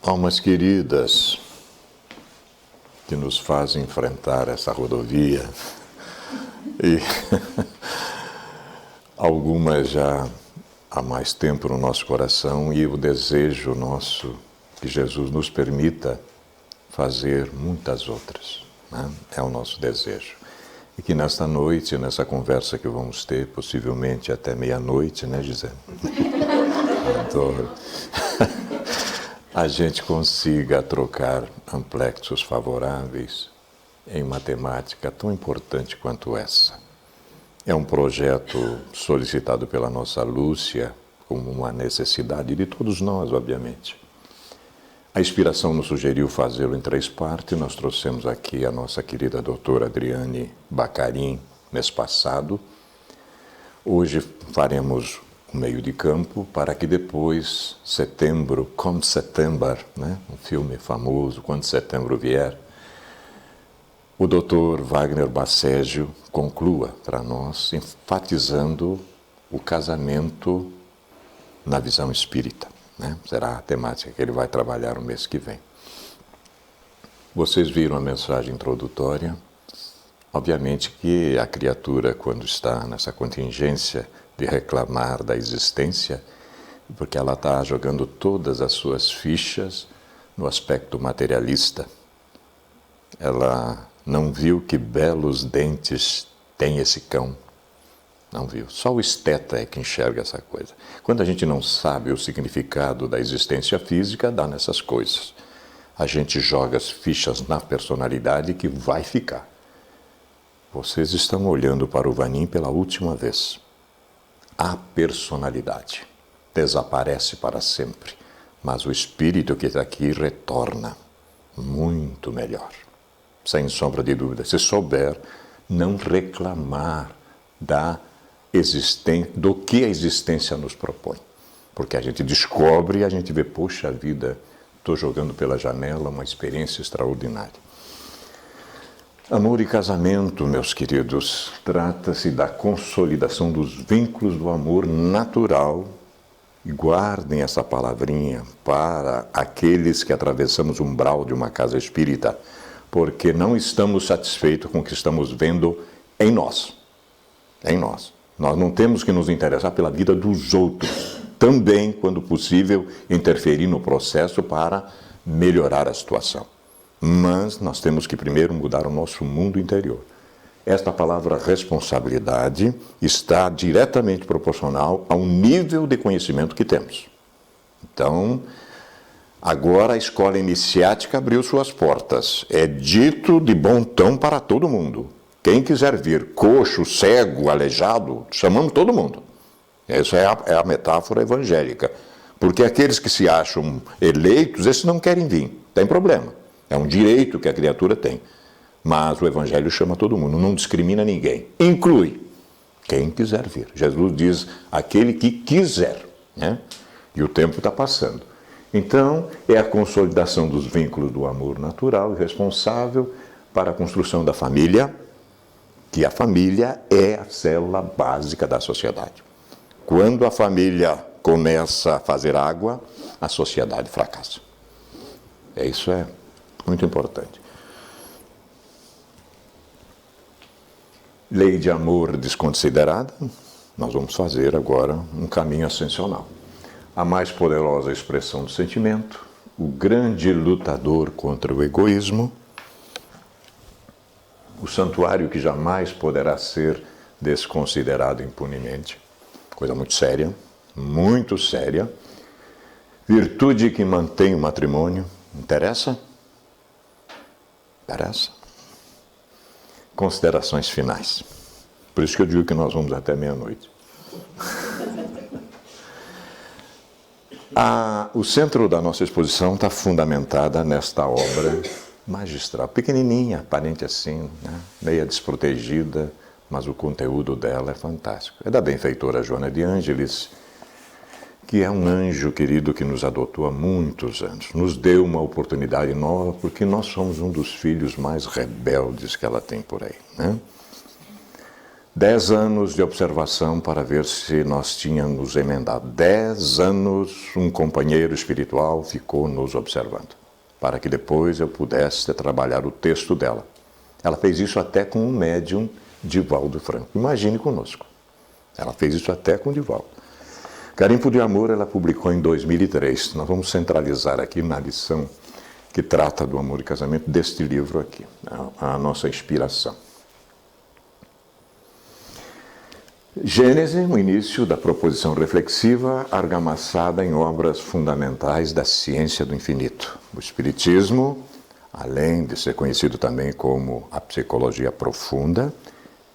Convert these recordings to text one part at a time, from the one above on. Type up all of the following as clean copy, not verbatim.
Almas queridas que nos fazem enfrentar essa rodovia e algumas já há mais tempo no nosso coração, e o desejo nosso que Jesus nos permita fazer muitas outras, né? É o nosso desejo. E que nesta noite, nessa conversa que vamos ter, possivelmente até meia-noite, né, Gisele? Adoro. A gente consiga trocar amplexos favoráveis em matemática tão importante quanto essa. É um projeto solicitado pela nossa Lúcia como uma necessidade de todos nós, obviamente. A inspiração nos sugeriu fazê-lo em 3 partes. Nós trouxemos aqui a nossa querida doutora Adriane Bacarin mês passado. Hoje faremos o meio de campo para que depois, setembro, Come September, né? Um filme famoso, Quando Setembro Vier, o doutor Wagner Basségio conclua para nós, enfatizando o casamento na visão espírita, né? Será a temática que ele vai trabalhar no mês que vem. Vocês viram a mensagem introdutória. Obviamente que a criatura, quando está nessa contingência de reclamar da existência, porque ela está jogando todas as suas fichas no aspecto materialista. Ela não viu que belos dentes tem esse cão. Não viu. Só o esteta é que enxerga essa coisa. Quando a gente não sabe o significado da existência física, dá nessas coisas. A gente joga as fichas na personalidade que vai ficar. Vocês estão olhando para o Vanim pela última vez. A personalidade desaparece para sempre, mas o espírito que está aqui retorna muito melhor. Sem sombra de dúvida. Se souber não reclamar do que a existência nos propõe. Porque a gente descobre e a gente vê, poxa vida, estou jogando pela janela uma experiência extraordinária. Amor e casamento, meus queridos, trata-se da consolidação dos vínculos do amor natural. E guardem essa palavrinha para aqueles que atravessamos o umbral de uma casa espírita, porque não estamos satisfeitos com o que estamos vendo em nós. Em nós. Nós não temos que nos interessar pela vida dos outros. Também, quando possível, interferir no processo para melhorar a situação. Mas nós temos que primeiro mudar o nosso mundo interior. Esta palavra responsabilidade está diretamente proporcional ao nível de conhecimento que temos. Então, agora a escola iniciática abriu suas portas. É dito de bom tom para todo mundo. Quem quiser vir, coxo, cego, aleijado, chamamos todo mundo. Essa é a metáfora evangélica. Porque aqueles que se acham eleitos, esses não querem vir. Tem problema. É um direito que a criatura tem. Mas o Evangelho chama todo mundo, não discrimina ninguém. Inclui quem quiser vir. Jesus diz, aquele que quiser, né? E o tempo está passando. Então, é a consolidação dos vínculos do amor natural e responsável para a construção da família, que a família é a célula básica da sociedade. Quando a família começa a fazer água, a sociedade fracassa. Isso é muito importante. Lei de amor desconsiderada, nós vamos fazer agora um caminho ascensional. A mais poderosa expressão do sentimento, o grande lutador contra o egoísmo, o santuário que jamais poderá ser desconsiderado impunemente, coisa muito séria, virtude que mantém o matrimônio, interessa? Interessa? Considerações finais. Por isso que eu digo que nós vamos até meia-noite. O centro da nossa exposição está fundamentada nesta obra magistral, pequenininha, aparente assim, né? Meia desprotegida, mas o conteúdo dela é fantástico. É da benfeitora Joana de Ângeles, que é um anjo querido que nos adotou há muitos anos. Nos deu uma oportunidade nova, porque nós somos um dos filhos mais rebeldes que ela tem por aí, né? 10 anos de observação para ver se nós tínhamos emendado. 10 anos um companheiro espiritual ficou nos observando, para que depois eu pudesse trabalhar o texto dela. Ela fez isso até com o médium Divaldo Franco. Imagine conosco. Ela fez isso até com o Divaldo. Garimpo de Amor ela publicou em 2003. Nós vamos centralizar aqui na lição que trata do amor e casamento deste livro aqui, a nossa inspiração. Gênese, o início da proposição reflexiva argamassada em obras fundamentais da ciência do infinito. O Espiritismo, além de ser conhecido também como a psicologia profunda,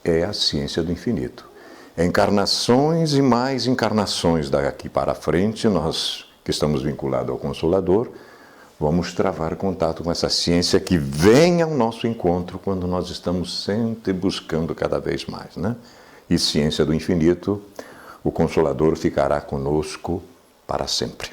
é a ciência do infinito. Encarnações e mais encarnações daqui para frente, nós que estamos vinculados ao Consolador, vamos travar contato com essa ciência que vem ao nosso encontro quando nós estamos sempre buscando cada vez mais, né? E ciência do infinito, o Consolador ficará conosco para sempre.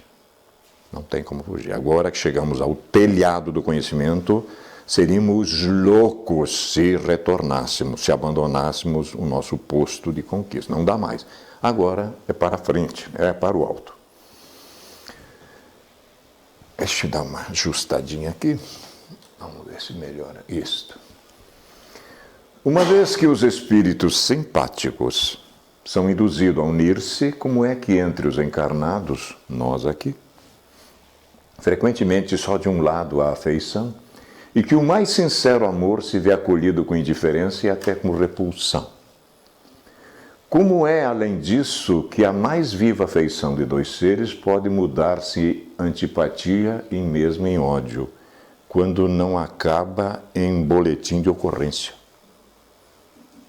Não tem como fugir. Agora que chegamos ao telhado do conhecimento, seríamos loucos se retornássemos, se abandonássemos o nosso posto de conquista. Não dá mais. Agora é para frente, é para o alto. Deixa eu dar uma ajustadinha aqui. Vamos ver se melhora isto. Uma vez que os espíritos simpáticos são induzidos a unir-se, como é que entre os encarnados, nós aqui, frequentemente só de um lado há afeição, e que o mais sincero amor se vê acolhido com indiferença e até com repulsão? Como é, além disso, que a mais viva afeição de dois seres pode mudar-se antipatia e mesmo em ódio, quando não acaba em boletim de ocorrência?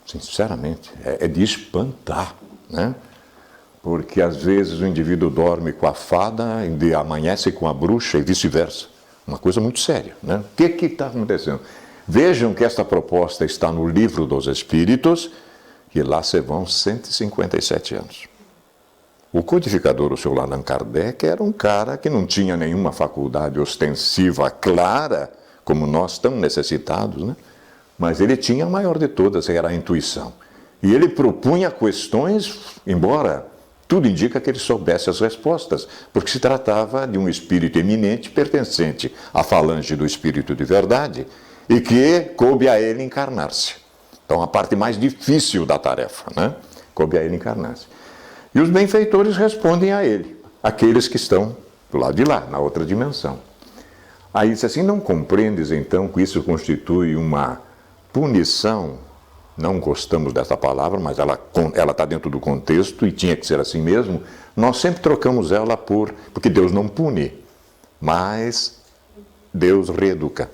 Sinceramente, é de espantar, né? Porque às vezes o indivíduo dorme com a fada e amanhece com a bruxa e vice-versa. Uma coisa muito séria, né? O que está acontecendo? Vejam que esta proposta está no Livro dos Espíritos, e lá se vão 157 anos. O codificador, o Sr. Allan Kardec, era um cara que não tinha nenhuma faculdade ostensiva clara, como nós tão necessitados, né? Mas ele tinha a maior de todas, era a intuição. E ele propunha questões, embora tudo indica que ele soubesse as respostas, porque se tratava de um espírito eminente pertencente à falange do espírito de verdade e que coube a ele encarnar-se. Então, a parte mais difícil da tarefa, né? Coube a ele encarnar-se. E os benfeitores respondem a ele, aqueles que estão do lado de lá, na outra dimensão. Aí disse assim: não compreendes então que isso constitui uma punição? Não gostamos dessa palavra, mas ela está dentro do contexto e tinha que ser assim mesmo. Nós sempre trocamos ela porque Deus não pune, mas Deus reeduca,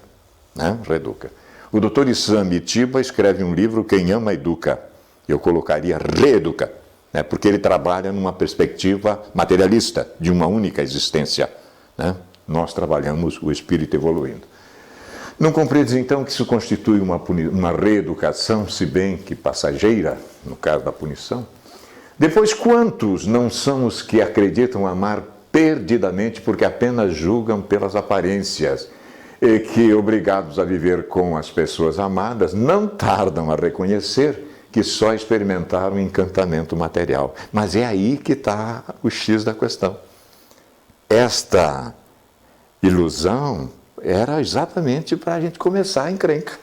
né? Reeduca. O Dr. Issam Itiba escreve um livro, Quem Ama Educa. Eu colocaria reeduca, né? Porque ele trabalha numa perspectiva materialista, de uma única existência, né? Nós trabalhamos o espírito evoluindo. Não compreendes então que isso constitui uma reeducação, se bem que passageira, no caso da punição? Depois, quantos não são os que acreditam amar perdidamente porque apenas julgam pelas aparências e que, obrigados a viver com as pessoas amadas, não tardam a reconhecer que só experimentaram encantamento material? Mas é aí que está o X da questão. Esta ilusão era exatamente para a gente começar a encrenca.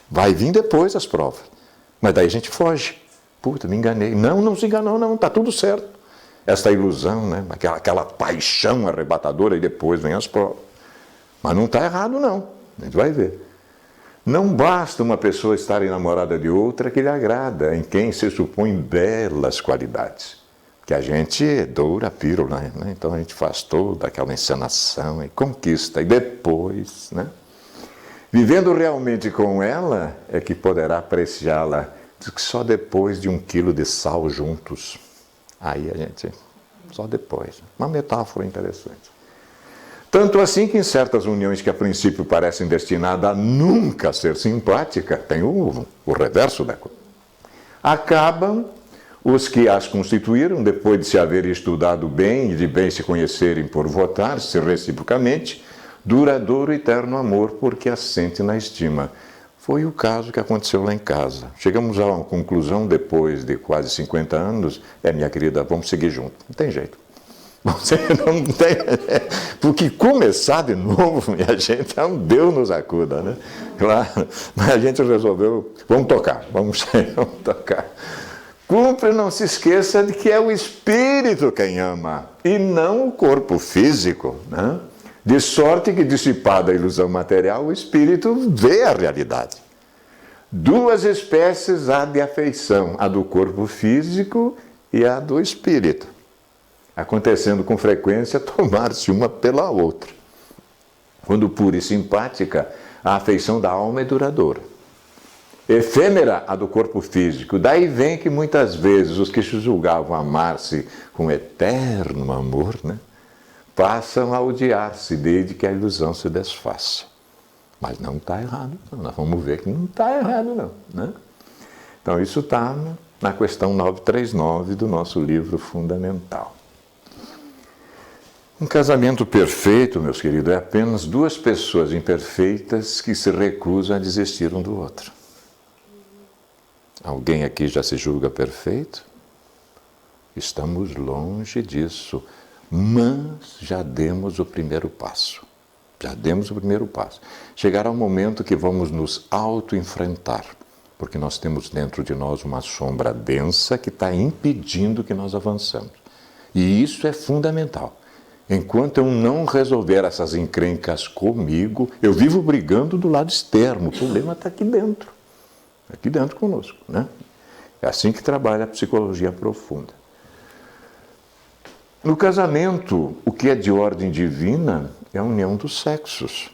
Vai vir depois as provas. Mas daí a gente foge. Puta, me enganei. Não se enganou, não, está tudo certo. Essa ilusão, né? Aquela paixão arrebatadora e depois vem as provas. Mas não está errado, não. A gente vai ver. Não basta uma pessoa estar enamorada de outra que lhe agrada, em quem se supõe belas qualidades. Que a gente doura a pílula, né? Então a gente faz toda aquela encenação e conquista. E depois, né? Vivendo realmente com ela, é que poderá apreciá-la só depois de 1 quilo de sal juntos. Aí a gente, só depois. Uma metáfora interessante. Tanto assim que em certas uniões que a princípio parecem destinadas a nunca ser simpática, tem o reverso da coisa. Acabam os que as constituíram, depois de se haverem estudado bem e de bem se conhecerem por votar-se reciprocamente, duradouro e eterno amor, porque assente na estima. Foi o caso que aconteceu lá em casa. Chegamos a uma conclusão depois de quase 50 anos, minha querida, vamos seguir junto. Não tem jeito. Você não tem, porque começar de novo, minha gente, Deus nos acuda, né? Claro, mas a gente resolveu, vamos tocar, vamos tocar. Cumpre, não se esqueça de que é o espírito quem ama, e não o corpo físico, né? De sorte que, dissipada a ilusão material, o espírito vê a realidade. Duas espécies há de afeição, a do corpo físico e a do espírito, acontecendo com frequência tomar-se uma pela outra. Quando pura e simpática, a afeição da alma é duradoura. Efêmera a do corpo físico. Daí vem que muitas vezes os que se julgavam amar-se com eterno amor, né, passam a odiar-se desde que a ilusão se desfaça. Mas não está errado, não. Nós vamos ver que não está errado, não. Né? Então, isso está na questão 939 do nosso livro fundamental. Um casamento perfeito, meus queridos, é apenas duas pessoas imperfeitas que se recusam a desistir um do outro. Alguém aqui já se julga perfeito? Estamos longe disso, mas já demos o primeiro passo. Já demos o primeiro passo. Chegará um momento que vamos nos auto-enfrentar, porque nós temos dentro de nós uma sombra densa que está impedindo que nós avançamos. E isso é fundamental. Enquanto eu não resolver essas encrencas comigo, eu vivo brigando do lado externo. O problema está aqui dentro conosco, né? É assim que trabalha a psicologia profunda. No casamento, o que é de ordem divina é a união dos sexos.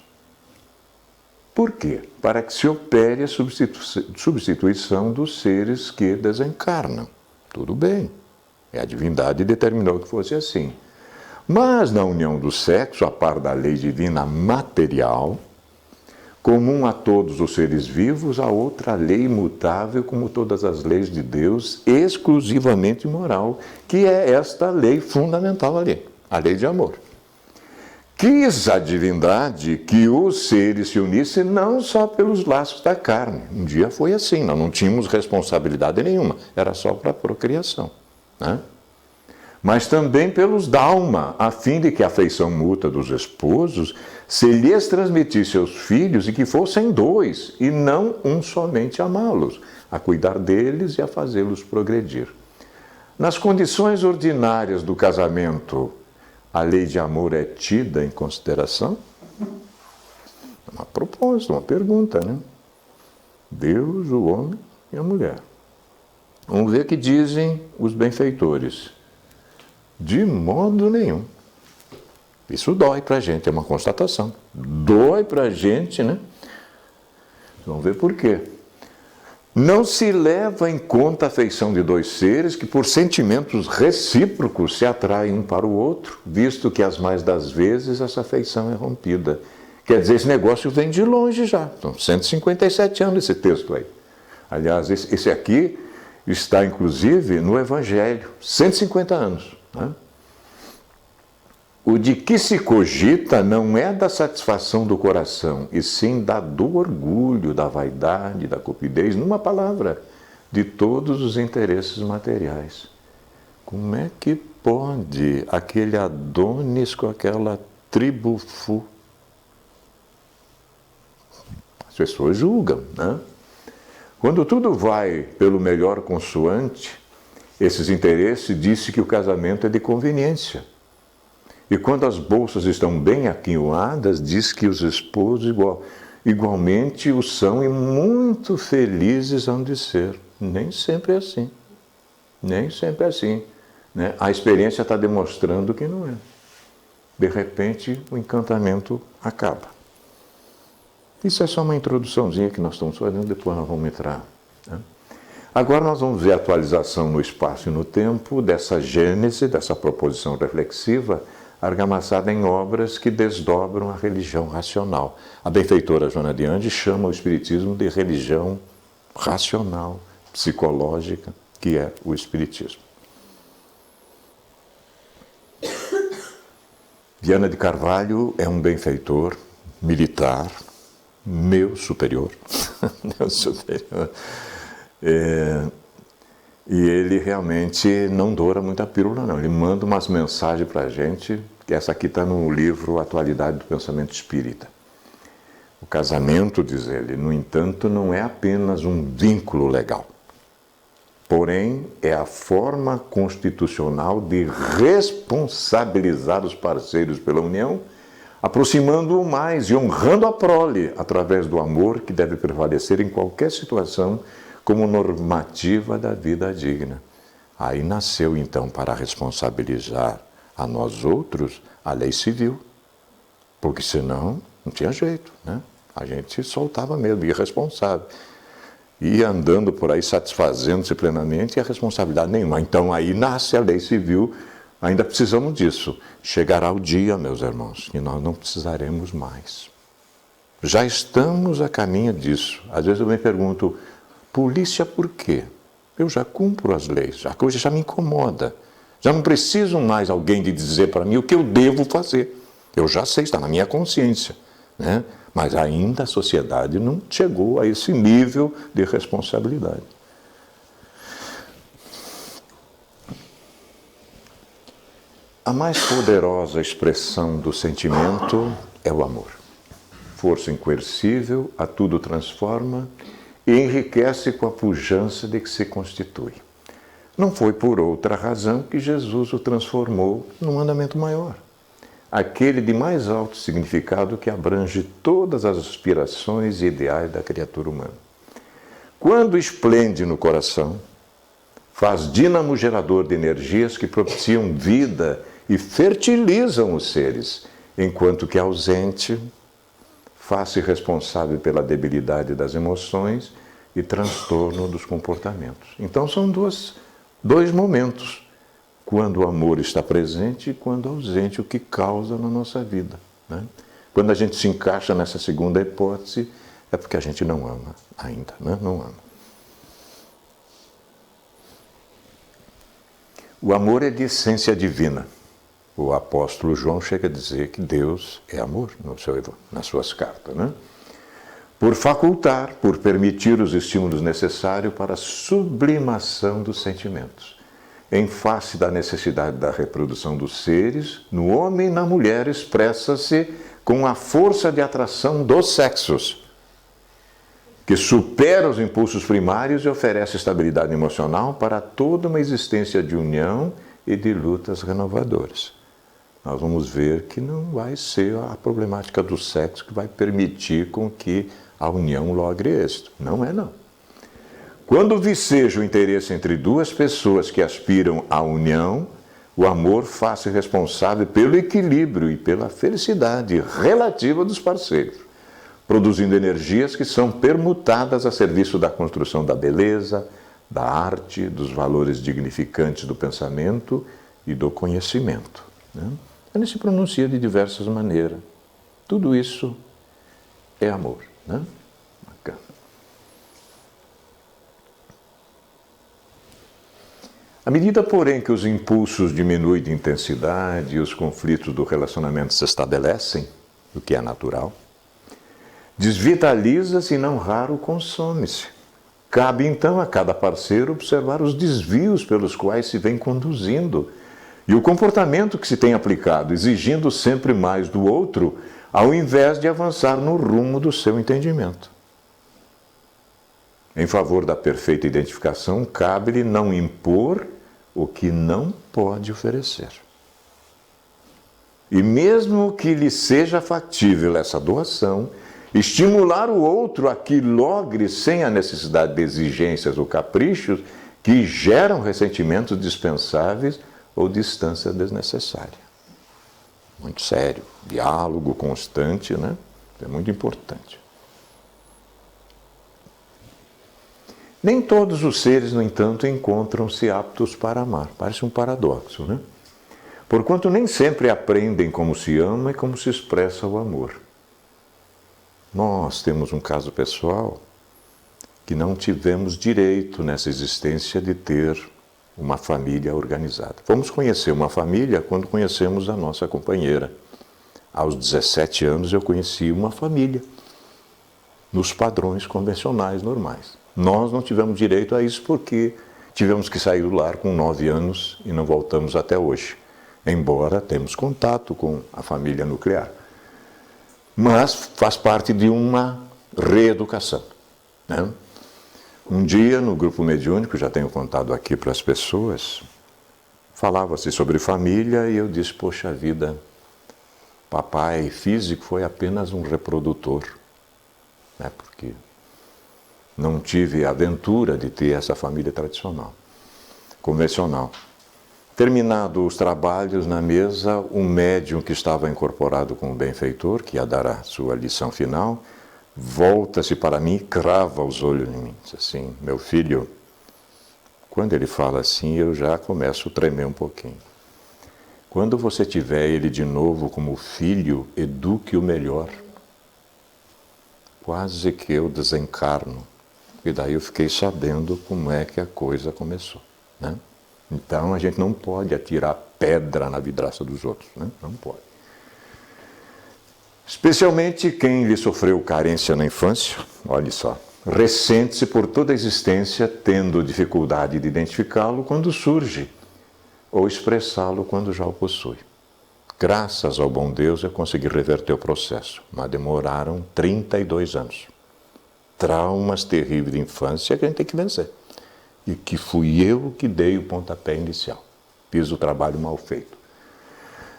Por quê? Para que se opere a substituição dos seres que desencarnam. Tudo bem, a divindade determinou que fosse assim. Mas na união do sexo, a par da lei divina material, comum a todos os seres vivos, há outra lei imutável, como todas as leis de Deus, exclusivamente moral, que é esta lei fundamental ali, a lei de amor. Quis a divindade que os seres se unissem não só pelos laços da carne. Um dia foi assim, nós não tínhamos responsabilidade nenhuma, era só para a procriação, né? Mas também pelos da alma, a fim de que a afeição mútua dos esposos se lhes transmitisse aos filhos e que fossem dois, e não um somente a amá-los, a cuidar deles e a fazê-los progredir. Nas condições ordinárias do casamento, a lei de amor é tida em consideração? Uma proposta, uma pergunta, né? Deus, o homem e a mulher. Vamos ver o que dizem os benfeitores. De modo nenhum. Isso dói para a gente, é uma constatação. Dói para a gente, né? Vamos ver por quê. Não se leva em conta a afeição de dois seres que, por sentimentos recíprocos, se atraem um para o outro, visto que, as mais das vezes, essa afeição é rompida. Quer dizer, esse negócio vem de longe já. São 157 anos esse texto aí. Aliás, esse aqui está, inclusive, no Evangelho. 150 anos. Né? O de que se cogita não é da satisfação do coração, e sim do orgulho, da vaidade, da cupidez, numa palavra, de todos os interesses materiais. Como é que pode aquele Adonis com aquela tribufu? As pessoas julgam, né? Quando tudo vai pelo melhor consoante, esses interesses dizem que o casamento é de conveniência. E quando as bolsas estão bem aquinhoadas, diz que os esposos igualmente o são e muito felizes hão de ser. Nem sempre é assim. Nem sempre é assim. Né? A experiência está demonstrando que não é. De repente, o encantamento acaba. Isso é só uma introduçãozinha que nós estamos fazendo, depois nós vamos entrar. Né? Agora nós vamos ver a atualização no espaço e no tempo dessa gênese, dessa proposição reflexiva, argamassada em obras que desdobram a religião racional. A benfeitora Joana de Andes chama o Espiritismo de religião racional, psicológica, que é o Espiritismo. Viana de Carvalho é um benfeitor militar, meu superior, meu superior, e ele realmente não doura muita pílula, não. Ele manda umas mensagens para a gente, que essa aqui está no livro Atualidade do Pensamento Espírita. O casamento, diz ele, no entanto, não é apenas um vínculo legal. Porém, é a forma constitucional de responsabilizar os parceiros pela união, aproximando-o mais e honrando a prole através do amor que deve prevalecer em qualquer situação como normativa da vida digna. Aí nasceu, então, para responsabilizar a nós outros, a lei civil. Porque senão, não tinha jeito, né? A gente soltava mesmo, irresponsável. Ia andando por aí satisfazendo-se plenamente e a responsabilidade nenhuma. Então aí nasce a lei civil, ainda precisamos disso. Chegará o dia, meus irmãos, que nós não precisaremos mais. Já estamos a caminho disso. Às vezes eu me pergunto, polícia por quê? Eu já cumpro as leis, a coisa já me incomoda. Já não preciso mais alguém de dizer para mim o que eu devo fazer. Eu já sei, está na minha consciência, né? Mas ainda a sociedade não chegou a esse nível de responsabilidade. A mais poderosa expressão do sentimento é o amor. Força incoercível, a tudo transforma e enriquece com a pujança de que se constitui. Não foi por outra razão que Jesus o transformou num mandamento maior. Aquele de mais alto significado que abrange todas as aspirações e ideais da criatura humana. Quando esplende no coração, faz dínamo gerador de energias que propiciam vida e fertilizam os seres, enquanto que ausente, faz-se responsável pela debilidade das emoções e transtorno dos comportamentos. Então são dois momentos. Quando o amor está presente e quando ausente, o que causa na nossa vida, né? Quando a gente se encaixa nessa segunda hipótese, é porque a gente não ama ainda, né? Não ama. O amor é de essência divina. O apóstolo João chega a dizer que Deus é amor nas suas cartas, né? Por facultar, por permitir os estímulos necessários para a sublimação dos sentimentos. Em face da necessidade da reprodução dos seres, no homem e na mulher expressa-se com a força de atração dos sexos, que supera os impulsos primários e oferece estabilidade emocional para toda uma existência de união e de lutas renovadoras. Nós vamos ver que não vai ser a problemática do sexo que vai permitir com que a união logre êxito. Não é, não. Quando viceja o interesse entre duas pessoas que aspiram à união, o amor faz-se responsável pelo equilíbrio e pela felicidade relativa dos parceiros, produzindo energias que são permutadas a serviço da construção da beleza, da arte, dos valores dignificantes do pensamento e do conhecimento, né? Ele se pronuncia de diversas maneiras. Tudo isso é amor, né? Bacana. À medida, porém, que os impulsos diminuem de intensidade e os conflitos do relacionamento se estabelecem, o que é natural, desvitaliza-se e não raro consome-se. Cabe, então, a cada parceiro observar os desvios pelos quais se vem conduzindo e o comportamento que se tem aplicado, exigindo sempre mais do outro, ao invés de avançar no rumo do seu entendimento. Em favor da perfeita identificação, cabe-lhe não impor o que não pode oferecer. E mesmo que lhe seja factível essa doação, estimular o outro a que logre sem a necessidade de exigências ou caprichos que geram ressentimentos dispensáveis ou distância desnecessária. Muito sério, diálogo constante, né? É muito importante. Nem todos os seres, no entanto, encontram-se aptos para amar. Parece um paradoxo, né? Porquanto nem sempre aprendem como se ama e como se expressa o amor. Nós temos um caso pessoal que não tivemos direito nessa existência de ter uma família organizada. Fomos conhecer uma família quando conhecemos a nossa companheira. Aos 17 anos eu conheci uma família. nos padrões convencionais normais. Nós não tivemos direito a isso porque tivemos que sair do lar com 9 anos e não voltamos até hoje, embora temos contato com a família nuclear. Mas faz parte de uma reeducação, né? Um dia, no grupo mediúnico, já tenho contado aqui para as pessoas, falava-se sobre família e eu disse, poxa vida, papai físico foi apenas um reprodutor, né? Porque não tive a aventura de ter essa família tradicional, convencional. Terminados os trabalhos na mesa, um médium que estava incorporado com o benfeitor, que ia dar a sua lição final, volta-se para mim e crava os olhos em mim. Diz assim, meu filho, quando ele fala assim, eu já começo a tremer um pouquinho. Quando você tiver ele de novo como filho, eduque-o melhor. Quase que eu desencarno. E daí eu fiquei sabendo como é que a coisa começou, né? Então a gente não pode atirar pedra na vidraça dos outros, né? Não pode. Especialmente quem lhe sofreu carência na infância, olhe só, ressente-se por toda a existência, tendo dificuldade de identificá-lo quando surge, ou expressá-lo quando já o possui. Graças ao bom Deus eu consegui reverter o processo, mas demoraram 32 anos. Traumas terríveis de infância que a gente tem que vencer. E que fui eu que dei o pontapé inicial. Fiz o trabalho mal feito.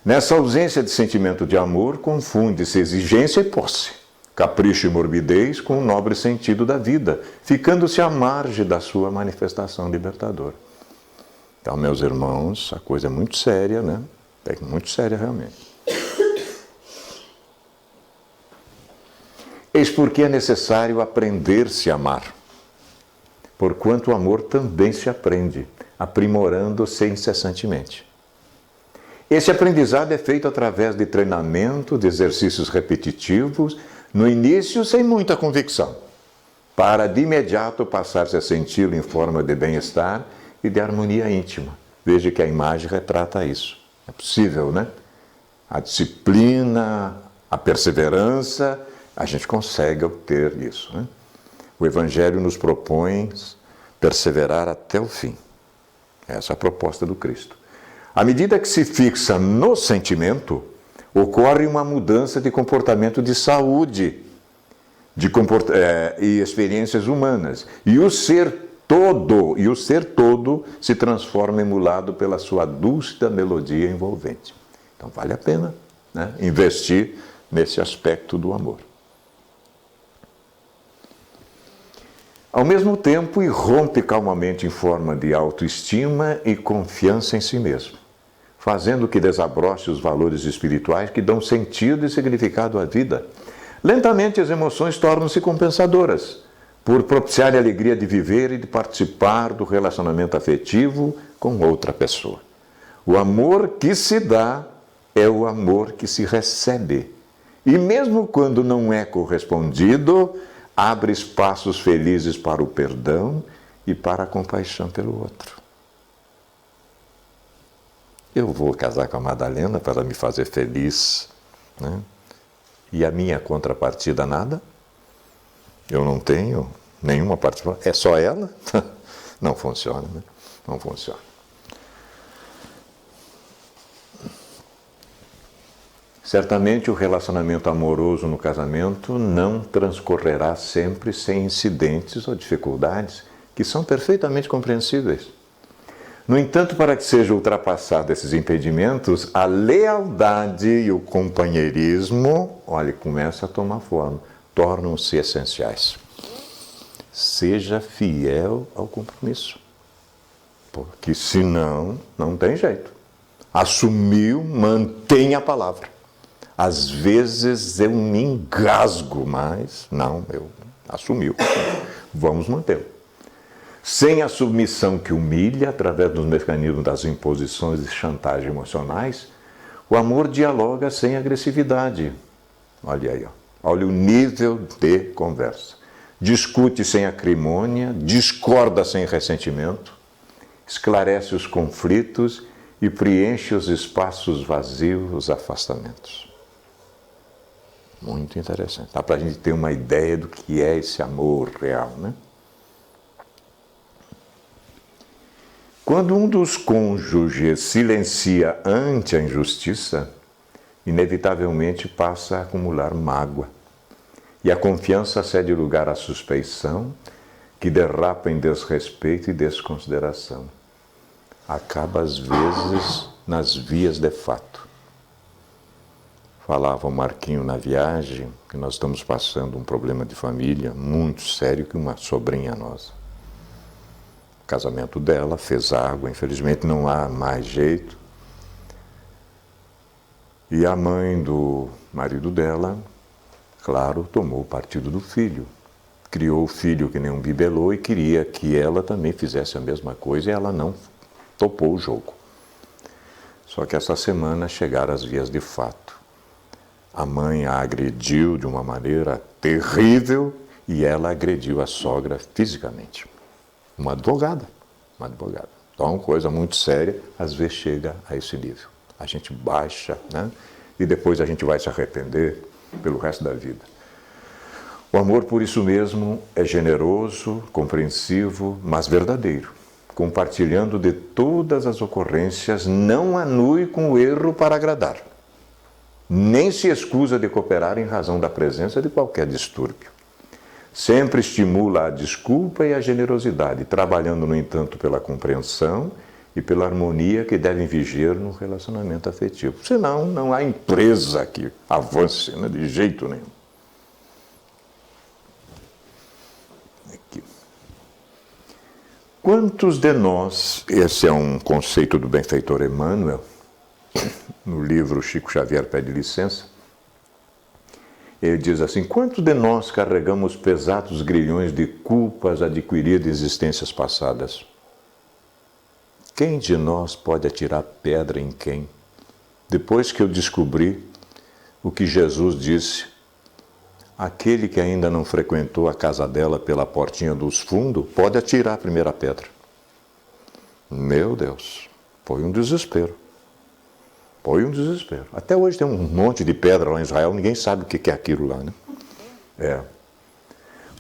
Nessa ausência de sentimento de amor, confunde-se exigência e posse, capricho e morbidez com o nobre sentido da vida, ficando-se à margem da sua manifestação libertadora. Então, meus irmãos, a coisa é muito séria, né? É muito séria realmente. Eis porque é necessário aprender-se a amar, porquanto o amor também se aprende, aprimorando-se incessantemente. Esse aprendizado é feito através de treinamento, de exercícios repetitivos, no início sem muita convicção, para de imediato passar-se a senti-lo em forma de bem-estar e de harmonia íntima. Veja que a imagem retrata isso. É possível, né? A disciplina, a perseverança, a gente consegue obter isso, né? O Evangelho nos propõe perseverar até o fim. Essa é a proposta do Cristo. À medida que se fixa no sentimento, ocorre uma mudança de comportamento de saúde e experiências humanas. E o ser todo se transforma emulado pela sua dúlcida melodia envolvente. Então vale a pena, né, investir nesse aspecto do amor. Ao mesmo tempo, irrompe calmamente em forma de autoestima e confiança em si mesmo, fazendo que desabroche os valores espirituais que dão sentido e significado à vida. Lentamente as emoções tornam-se compensadoras, por propiciar a alegria de viver e de participar do relacionamento afetivo com outra pessoa. O amor que se dá é o amor que se recebe. E mesmo quando não é correspondido, abre espaços felizes para o perdão e para a compaixão pelo outro. Eu vou casar com a Madalena para me fazer feliz, né? E a minha contrapartida nada? Eu não tenho nenhuma participação. É só ela? Não funciona, né? Não funciona. Certamente o relacionamento amoroso no casamento não transcorrerá sempre sem incidentes ou dificuldades que são perfeitamente compreensíveis. No entanto, para que sejam ultrapassados esses impedimentos, a lealdade e o companheirismo, olha, começa a tomar forma, tornam-se essenciais. Seja fiel ao compromisso, porque senão não tem jeito. Assumiu, mantenha a palavra. Às vezes eu me engasgo, mas não, eu assumiu. Vamos mantê-lo. Sem a submissão que humilha, através dos mecanismos das imposições e chantagem emocionais, o amor dialoga sem agressividade. Olha aí, ó. Olha o nível de conversa. Discute sem acrimônia, discorda sem ressentimento, esclarece os conflitos e preenche os espaços vazios, os afastamentos. Muito interessante. Dá para a gente ter uma ideia do que é esse amor real, né? Quando um dos cônjuges silencia ante a injustiça, inevitavelmente passa a acumular mágoa. E a confiança cede lugar à suspeição, que derrapa em desrespeito e desconsideração. Acaba, às vezes, nas vias de fato. Falava o Marquinho na viagem que nós estamos passando um problema de família muito sério que uma sobrinha nossa. O casamento dela fez água, infelizmente não há mais jeito. E a mãe do marido dela, claro, tomou o partido do filho. Criou o filho que nem um bibelô e queria que ela também fizesse a mesma coisa e ela não topou o jogo. Só que essa semana chegaram as vias de fato. A mãe a agrediu de uma maneira terrível e ela agrediu a sogra fisicamente. Uma advogada. Então, coisa muito séria, às vezes chega a esse nível. A gente baixa, né? E depois a gente vai se arrepender pelo resto da vida. O amor, por isso mesmo, é generoso, compreensivo, mas verdadeiro. Compartilhando de todas as ocorrências, não anui com o erro para agradar. Nem se escusa de cooperar em razão da presença de qualquer distúrbio. Sempre estimula a desculpa e a generosidade, trabalhando, no entanto, pela compreensão e pela harmonia que devem viger no relacionamento afetivo. Senão, não há empresa que avance, né, de jeito nenhum. Aqui. Quantos de nós, esse é um conceito do benfeitor Emmanuel, no livro Chico Xavier Pede Licença, ele diz assim: quantos de nós carregamos pesados grilhões de culpas adquiridas em existências passadas? Quem de nós pode atirar pedra em quem? Depois que eu descobri o que Jesus disse, aquele que ainda não frequentou a casa dela pela portinha dos fundos, pode atirar a primeira pedra. Meu Deus, foi um desespero. Foi um desespero. Até hoje tem um monte de pedra lá em Israel, ninguém sabe o que é aquilo lá, né?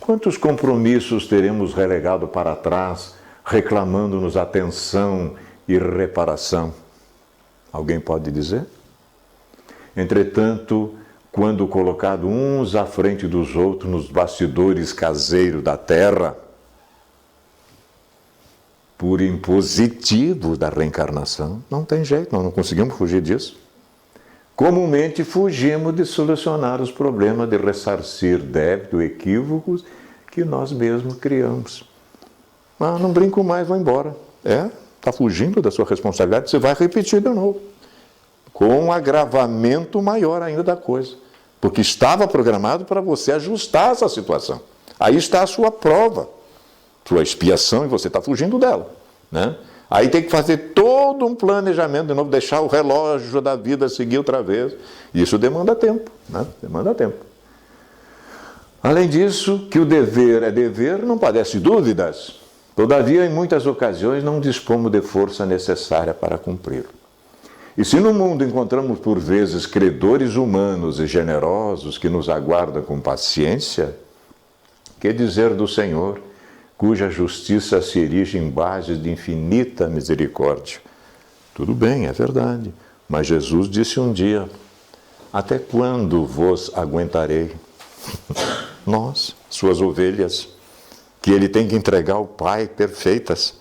Quantos compromissos teremos relegado para trás, reclamando-nos atenção e reparação? Alguém pode dizer? Entretanto, quando colocado uns à frente dos outros nos bastidores caseiros da terra, por impositivo da reencarnação, não tem jeito, nós não conseguimos fugir disso. Comumente fugimos de solucionar os problemas, de ressarcir débitos, equívocos que nós mesmos criamos. Ah, não brinco mais, vou embora. Está fugindo da sua responsabilidade, você vai repetir de novo. Com um agravamento maior ainda da coisa. Porque estava programado para você ajustar essa situação. Aí está a sua prova, sua expiação, e você está fugindo dela, né? Aí tem que fazer todo um planejamento de novo, deixar o relógio da vida seguir outra vez. Isso demanda tempo, né? Demanda tempo. Além disso, que o dever é dever, não padece dúvidas. Todavia, em muitas ocasiões, não dispomos de força necessária para cumpri-lo. E se no mundo encontramos, por vezes, credores humanos e generosos que nos aguardam com paciência, que dizer do Senhor, cuja justiça se erige em bases de infinita misericórdia? Tudo bem, é verdade. Mas Jesus disse um dia: até quando vos aguentarei? Nós, suas ovelhas, que ele tem que entregar ao Pai perfeitas.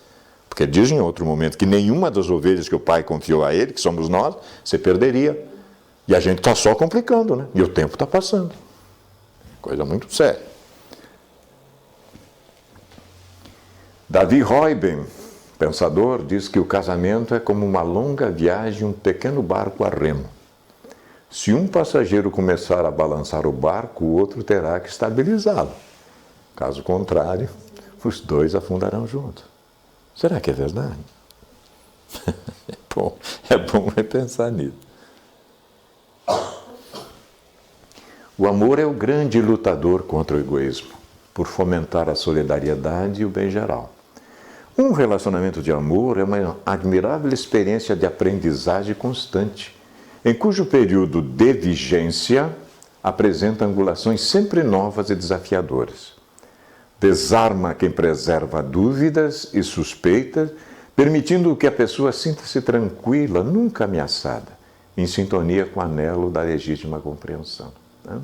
Porque diz em outro momento que nenhuma das ovelhas que o Pai confiou a ele, que somos nós, você perderia. E a gente está só complicando, né? E o tempo está passando. Coisa muito séria. Davi Reuben, pensador, diz que o casamento é como uma longa viagem, um pequeno barco a remo. Se um passageiro começar a balançar o barco, o outro terá que estabilizá-lo. Caso contrário, os dois afundarão juntos. Será que é verdade? É bom repensar nisso. O amor é o grande lutador contra o egoísmo, por fomentar a solidariedade e o bem geral. Um relacionamento de amor é uma admirável experiência de aprendizagem constante, em cujo período de vigência apresenta angulações sempre novas e desafiadoras. Desarma quem preserva dúvidas e suspeitas, permitindo que a pessoa sinta-se tranquila, nunca ameaçada, em sintonia com o anelo da legítima compreensão. Né?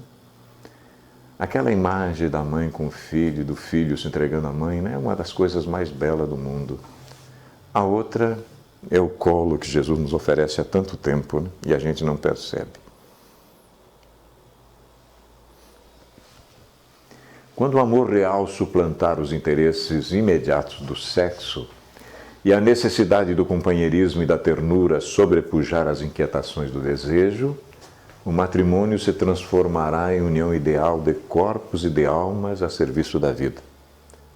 Aquela imagem da mãe com o filho, do filho se entregando à mãe, né, é uma das coisas mais belas do mundo. A outra é o colo que Jesus nos oferece há tanto tempo, né, e a gente não percebe. Quando o amor real suplantar os interesses imediatos do sexo e a necessidade do companheirismo e da ternura sobrepujar as inquietações do desejo, o matrimônio se transformará em união ideal de corpos e de almas a serviço da vida.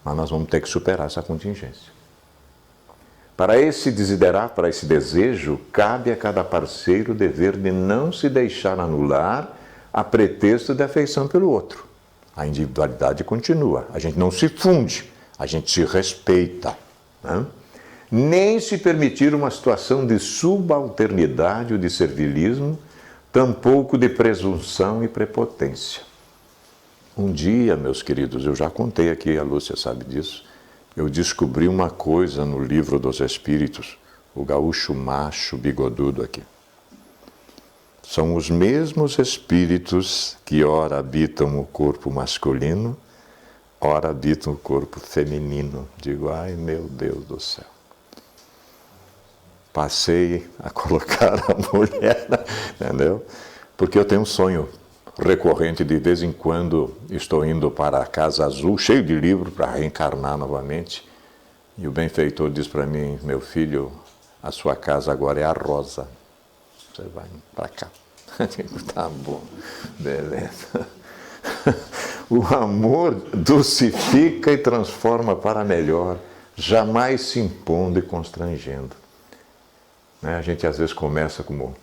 Mas nós vamos ter que superar essa contingência. Para esse desiderato, para esse desejo, cabe a cada parceiro o dever de não se deixar anular a pretexto de afeição pelo outro. A individualidade continua, a gente não se funde, a gente se respeita. Né? Nem se permitir uma situação de subalternidade ou de servilismo, tampouco de presunção e prepotência. Um dia, meus queridos, eu já contei aqui, a Lúcia sabe disso, eu descobri uma coisa no livro dos Espíritos, o gaúcho macho bigodudo aqui. São os mesmos espíritos que ora habitam o corpo masculino, ora habitam o corpo feminino. Digo, ai meu Deus do céu. Passei a colocar a mulher, entendeu? Porque eu tenho um sonho recorrente, de vez em quando estou indo para a Casa Azul, cheio de livro para reencarnar novamente, e o benfeitor diz para mim, meu filho, a sua casa agora é a rosa. Você vai para cá. Tá bom, beleza. O amor dulcifica e transforma para melhor, jamais se impondo e constrangendo. A gente às vezes começa como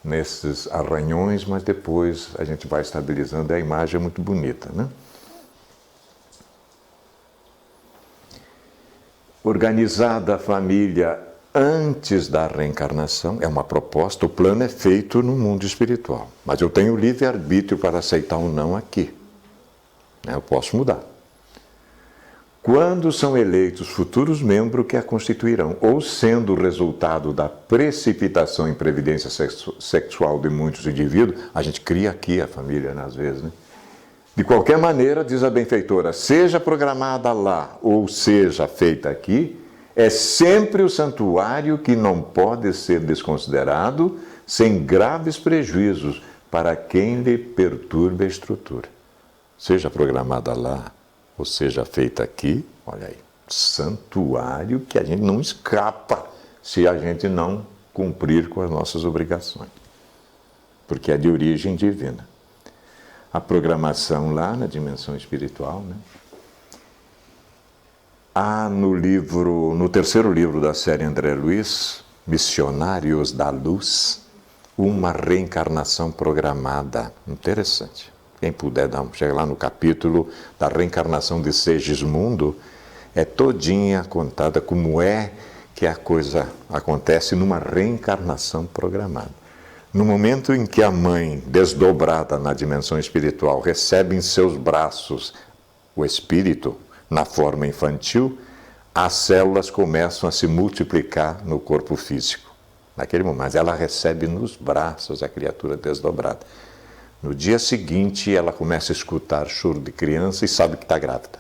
nesses arranhões, mas depois a gente vai estabilizando e a imagem é muito bonita, né? Organizada a família antes da reencarnação, é uma proposta, o plano é feito no mundo espiritual. Mas eu tenho livre-arbítrio para aceitar ou não aqui. Eu posso mudar. Quando são eleitos futuros membros que a constituirão, ou sendo resultado da precipitação em previdência sexual de muitos indivíduos, a gente cria aqui a família, né, às vezes, né? De qualquer maneira, diz a benfeitora, seja programada lá ou seja feita aqui, é sempre o santuário que não pode ser desconsiderado sem graves prejuízos para quem lhe perturbe a estrutura. Seja programada lá ou seja feita aqui, olha aí, santuário que a gente não escapa se a gente não cumprir com as nossas obrigações, porque é de origem divina. A programação lá na dimensão espiritual, né? Há no terceiro livro da série André Luiz, Missionários da Luz, uma reencarnação programada. Interessante. Quem puder chega lá no capítulo da reencarnação de Segismundo, é todinha contada como é que a coisa acontece numa reencarnação programada. No momento em que a mãe, desdobrada na dimensão espiritual, recebe em seus braços o espírito na forma infantil, as células começam a se multiplicar no corpo físico. Naquele momento, ela recebe nos braços a criatura desdobrada. No dia seguinte, ela começa a escutar choro de criança e sabe que está grávida.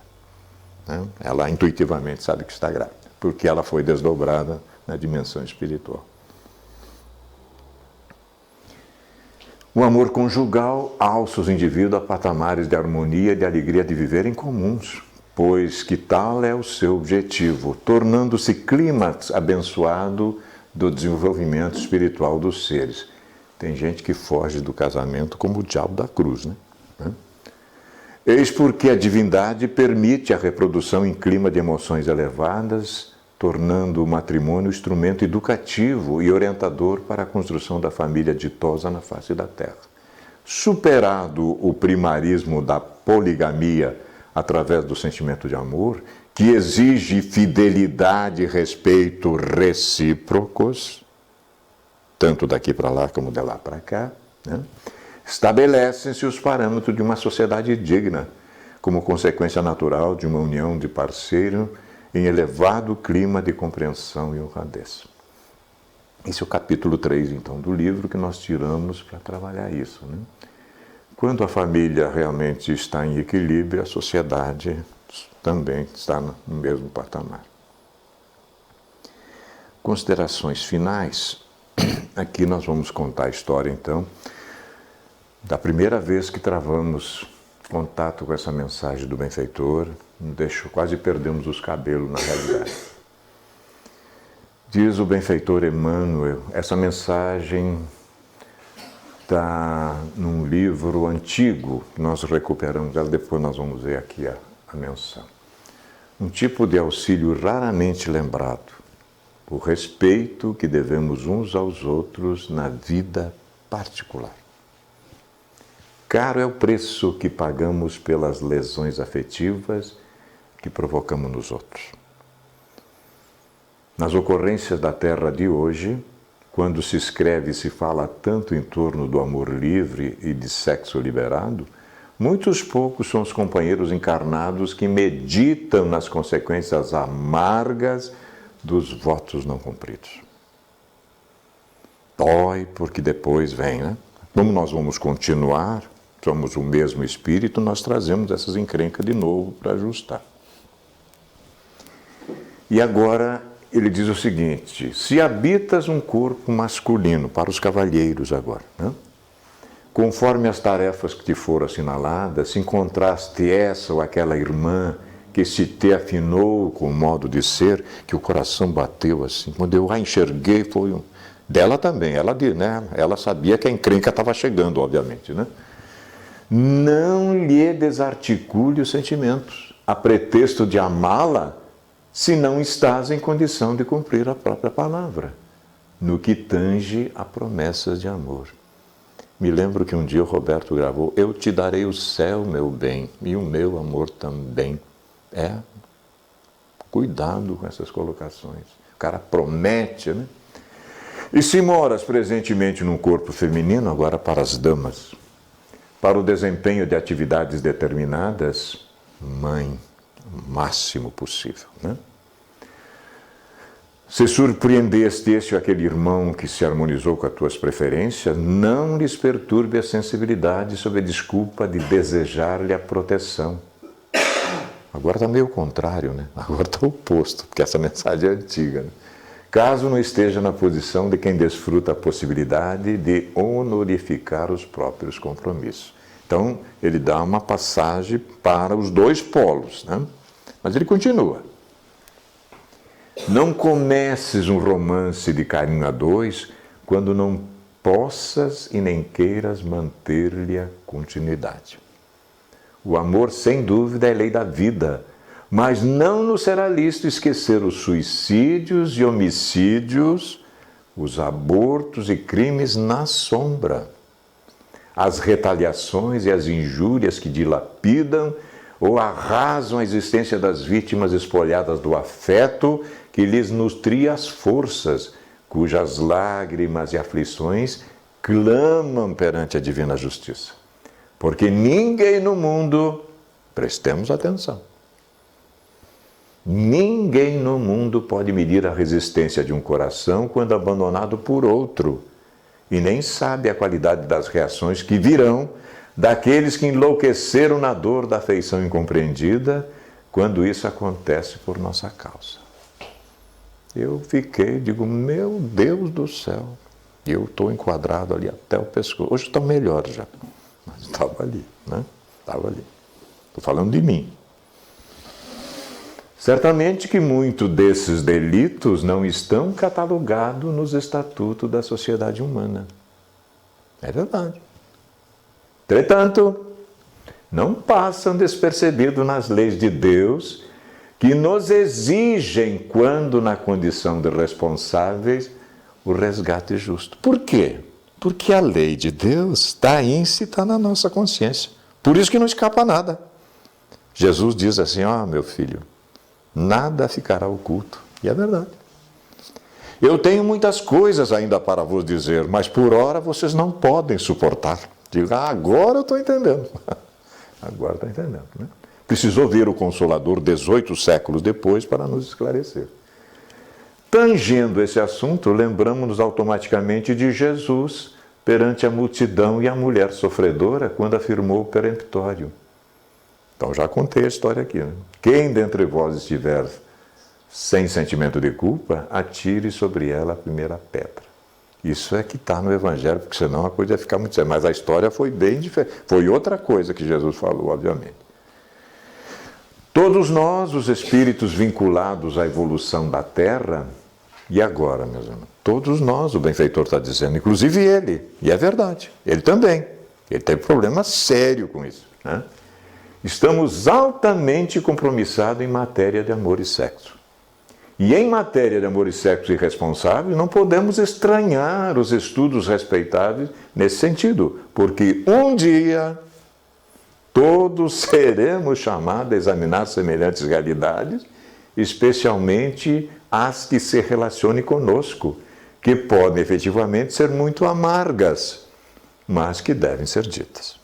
Né? Ela intuitivamente sabe que está grávida, porque ela foi desdobrada na dimensão espiritual. O amor conjugal alça os indivíduos a patamares de harmonia e de alegria de viverem comuns, pois que tal é o seu objetivo, tornando-se clímax abençoado do desenvolvimento espiritual dos seres. Tem gente que foge do casamento como o diabo da cruz, né? Eis porque a divindade permite a reprodução em clima de emoções elevadas, tornando o matrimônio instrumento educativo e orientador para a construção da família ditosa na face da terra. Superado o primarismo da poligamia através do sentimento de amor, que exige fidelidade e respeito recíprocos, tanto daqui para lá como de lá para cá, né? Estabelecem-se os parâmetros de uma sociedade digna, como consequência natural de uma união de parceiro em elevado clima de compreensão e honradez. Esse é o capítulo 3, então, do livro que nós tiramos para trabalhar isso, né? Quando a família realmente está em equilíbrio, a sociedade também está no mesmo patamar. Considerações finais. Aqui nós vamos contar a história, então, da primeira vez que travamos contato com essa mensagem do benfeitor, quase perdemos os cabelos na realidade. Diz o benfeitor Emmanuel, essa mensagem está num livro antigo, nós recuperamos ela, depois nós vamos ver aqui a menção. Um tipo de auxílio raramente lembrado, o respeito que devemos uns aos outros na vida particular. Caro é o preço que pagamos pelas lesões afetivas que provocamos nos outros. Nas ocorrências da Terra de hoje, quando se escreve e se fala tanto em torno do amor livre e de sexo liberado, muitos poucos são os companheiros encarnados que meditam nas consequências amargas dos votos não cumpridos. Dói, porque depois vem, né? Como nós vamos continuar, somos o mesmo espírito, nós trazemos essas encrencas de novo para ajustar. E agora ele diz o seguinte: se habitas um corpo masculino, para os cavalheiros agora, né? Conforme as tarefas que te foram assinaladas, se encontraste essa ou aquela irmã que se te afinou com o modo de ser, que o coração bateu assim, quando eu a enxerguei, foi dela também, ela sabia que a encrenca estava chegando, obviamente, né? Não lhe desarticule os sentimentos, a pretexto de amá-la, se não estás em condição de cumprir a própria palavra, no que tange a promessas de amor. Me lembro que um dia o Roberto gravou, eu te darei o céu, meu bem, e o meu amor também. Cuidado com essas colocações. O cara promete, né? E se moras presentemente num corpo feminino, agora para as damas, para o desempenho de atividades determinadas, mãe, o máximo possível, né? Se surpreendeste este ou aquele irmão que se harmonizou com as tuas preferências, não lhes perturbe a sensibilidade sob a desculpa de desejar-lhe a proteção. Agora está meio contrário, né? Agora está oposto, porque essa mensagem é antiga, né? Caso não esteja na posição de quem desfruta a possibilidade de honorificar os próprios compromissos. Então, ele dá uma passagem para os dois polos, né? Mas ele continua. Não comeces um romance de carinho a dois quando não possas e nem queiras manter-lhe a continuidade. O amor, sem dúvida, é lei da vida, mas não nos será lícito esquecer os suicídios e homicídios, os abortos e crimes na sombra, as retaliações e as injúrias que dilapidam ou arrasam a existência das vítimas espolhadas do afeto que lhes nutria as forças, cujas lágrimas e aflições clamam perante a divina justiça. Porque ninguém no mundo, prestemos atenção, ninguém no mundo pode medir a resistência de um coração quando abandonado por outro, e nem sabe a qualidade das reações que virão daqueles que enlouqueceram na dor da afeição incompreendida, quando isso acontece por nossa causa. Eu digo, meu Deus do céu, e eu estou enquadrado ali até o pescoço. Hoje está melhor já, mas estava ali, né? Estava ali. Estou falando de mim. Certamente que muitos desses delitos não estão catalogados nos estatutos da sociedade humana. É verdade. Entretanto, não passam despercebidos nas leis de Deus que nos exigem, quando na condição de responsáveis, o resgate justo. Por quê? Porque a lei de Deus está íncita na nossa consciência. Por isso que não escapa nada. Jesus diz assim, meu filho, nada ficará oculto. E é verdade. Eu tenho muitas coisas ainda para vos dizer, mas por ora vocês não podem suportar. Digo, agora eu estou entendendo. Agora está entendendo, né? Precisou vir o Consolador 18 séculos depois para nos esclarecer. Tangendo esse assunto, lembramos-nos automaticamente de Jesus perante a multidão e a mulher sofredora quando afirmou o peremptório. Então já contei a história aqui, né? Quem dentre vós estiver sem sentimento de culpa, atire sobre ela a primeira pedra. Isso é que está no Evangelho, porque senão a coisa ia ficar muito séria. Mas a história foi bem diferente. Foi outra coisa que Jesus falou, obviamente. Todos nós, os espíritos vinculados à evolução da Terra, e agora, meus irmãos? Todos nós, o benfeitor está dizendo, inclusive ele, e é verdade, ele também. Ele teve problema sério com isso, né? Estamos altamente compromissados em matéria de amor e sexo. E em matéria de amor e sexo irresponsável, não podemos estranhar os estudos respeitáveis nesse sentido, porque um dia todos seremos chamados a examinar semelhantes realidades, especialmente as que se relacionem conosco, que podem efetivamente ser muito amargas, mas que devem ser ditas.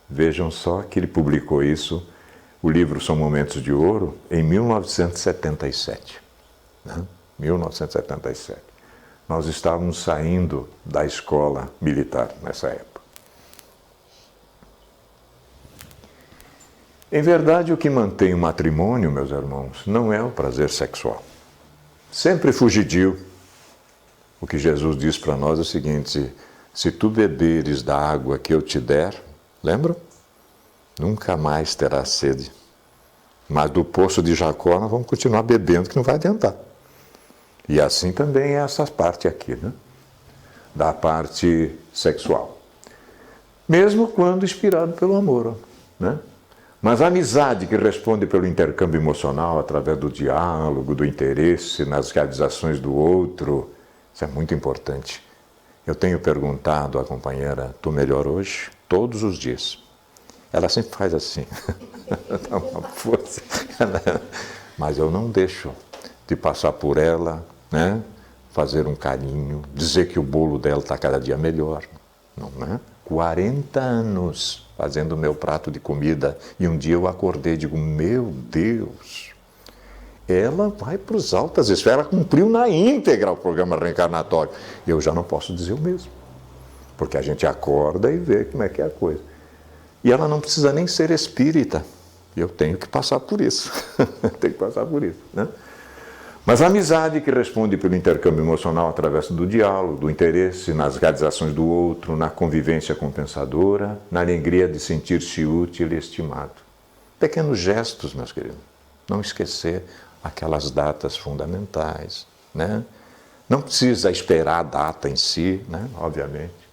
Vejam só que ele publicou isso, o livro São Momentos de Ouro, em 1977. Né? 1977. Nós estávamos saindo da escola militar nessa época. Em verdade, o que mantém o matrimônio, meus irmãos, não é o prazer sexual. Sempre fugidio. O que Jesus diz para nós é o seguinte: se tu beberes da água que eu te der, lembra? Nunca mais terás sede. Mas do poço de Jacó nós vamos continuar bebendo, que não vai adiantar. E assim também é essa parte aqui, né? Da parte sexual. Mesmo quando inspirado pelo amor, né? Mas a amizade que responde pelo intercâmbio emocional, através do diálogo, do interesse nas realizações do outro, isso é muito importante. Eu tenho perguntado à companheira, tu melhor hoje? Todos os dias. Ela sempre faz assim, dá uma força. Mas eu não deixo de passar por ela, né? Fazer um carinho, dizer que o bolo dela está cada dia melhor. Não, né? 40 anos fazendo o meu prato de comida e um dia eu acordei e digo, meu Deus, ela vai para os altas esferas, ela cumpriu na íntegra o programa reencarnatório. Eu já não posso dizer o mesmo, porque a gente acorda e vê como é que é a coisa. E ela não precisa nem ser espírita. Eu tenho que passar por isso. Tenho que passar por isso, né? Mas a amizade que responde pelo intercâmbio emocional através do diálogo, do interesse nas realizações do outro, na convivência compensadora, na alegria de sentir-se útil e estimado. Pequenos gestos, meus queridos. Não esquecer aquelas datas fundamentais, né? Não precisa esperar a data em si, né? Obviamente.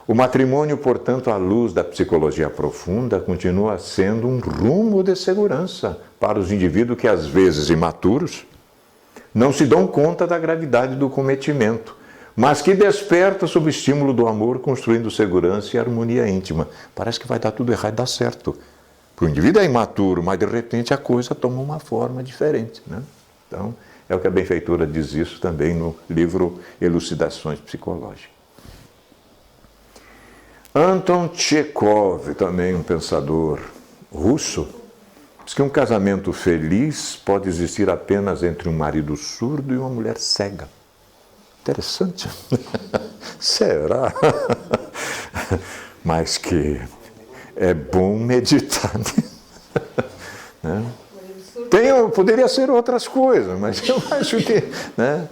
O matrimônio, portanto, à luz da psicologia profunda, continua sendo um rumo de segurança para os indivíduos que, às vezes imaturos, não se dão conta da gravidade do cometimento, mas que desperta sob o estímulo do amor, construindo segurança e harmonia íntima. Parece que vai dar tudo errado e dá certo. O indivíduo é imaturo, mas de repente a coisa toma uma forma diferente, né? Então, é o que a benfeitora diz isso também no livro Elucidações Psicológicas. Anton Tchekhov, também um pensador russo, diz que um casamento feliz pode existir apenas entre um marido surdo e uma mulher cega. Interessante. Será? Mas que é bom meditar. Né? Poderia ser outras coisas, mas eu acho que, né?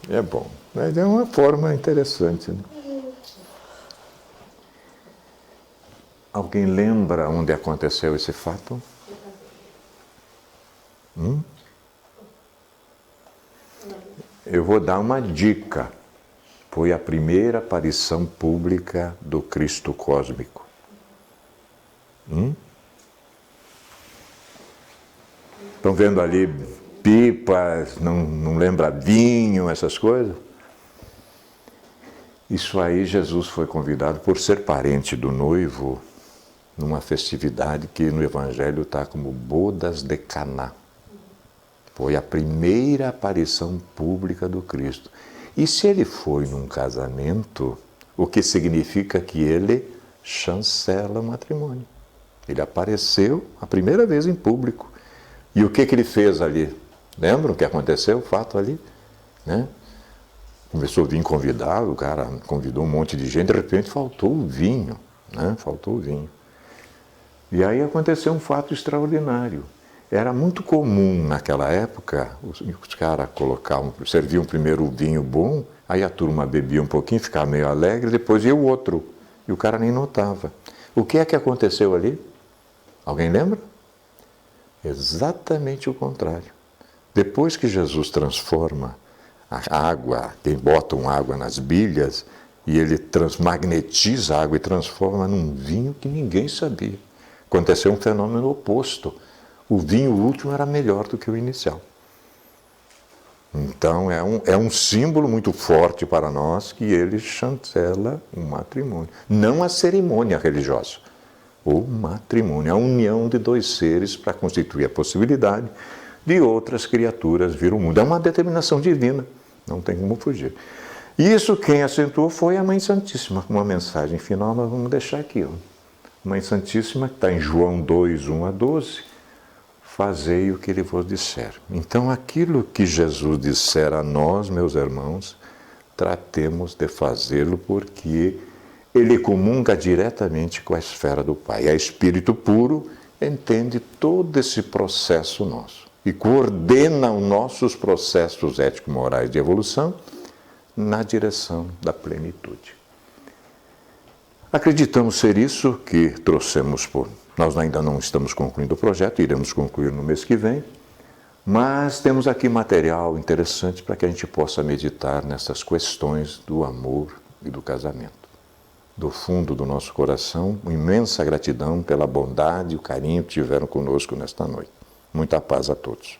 É bom. Mas é uma forma interessante, né? Alguém lembra onde aconteceu esse fato? Eu vou dar uma dica. Foi a primeira aparição pública do Cristo cósmico. Estão vendo ali pipas, não lembra vinho, essas coisas? Isso aí, Jesus foi convidado por ser parente do noivo numa festividade que no Evangelho está como Bodas de Caná. Foi a primeira aparição pública do Cristo. E se ele foi num casamento, o que significa que ele chancela o matrimônio. Ele apareceu a primeira vez em público. E o que ele fez ali? Lembram o que aconteceu, o fato ali? Né? Começou a vir convidado, o cara convidou um monte de gente, de repente faltou o vinho, né? Faltou o vinho. E aí aconteceu um fato extraordinário. Era muito comum naquela época, os caras serviam primeiro o vinho bom, aí a turma bebia um pouquinho, ficava meio alegre, depois ia o outro, e o cara nem notava. O que é que aconteceu ali? Alguém lembra? Exatamente o contrário. Depois que Jesus transforma a água, quem bota água nas bilhas, e ele transmagnetiza a água e transforma num vinho que ninguém sabia. Aconteceu um fenômeno oposto. O vinho último era melhor do que o inicial. Então é um símbolo muito forte para nós que ele chancela o matrimônio. Não a cerimônia religiosa, o matrimônio, a união de dois seres para constituir a possibilidade de outras criaturas vir ao mundo. É uma determinação divina, não tem como fugir. Isso quem acentuou foi a Mãe Santíssima, com uma mensagem final nós vamos deixar aqui. Ó. Mãe Santíssima, que está em João 2, 1 a 12, fazei o que ele vos disser. Então, aquilo que Jesus disser a nós, meus irmãos, tratemos de fazê-lo porque ele comunga diretamente com a esfera do Pai. A Espírito puro entende todo esse processo nosso e coordena os nossos processos ético-morais de evolução na direção da plenitude. Acreditamos ser isso que trouxemos por... Nós ainda não estamos concluindo o projeto, iremos concluir no mês que vem, mas temos aqui material interessante para que a gente possa meditar nessas questões do amor e do casamento. Do fundo do nosso coração, uma imensa gratidão pela bondade e o carinho que tiveram conosco nesta noite. Muita paz a todos.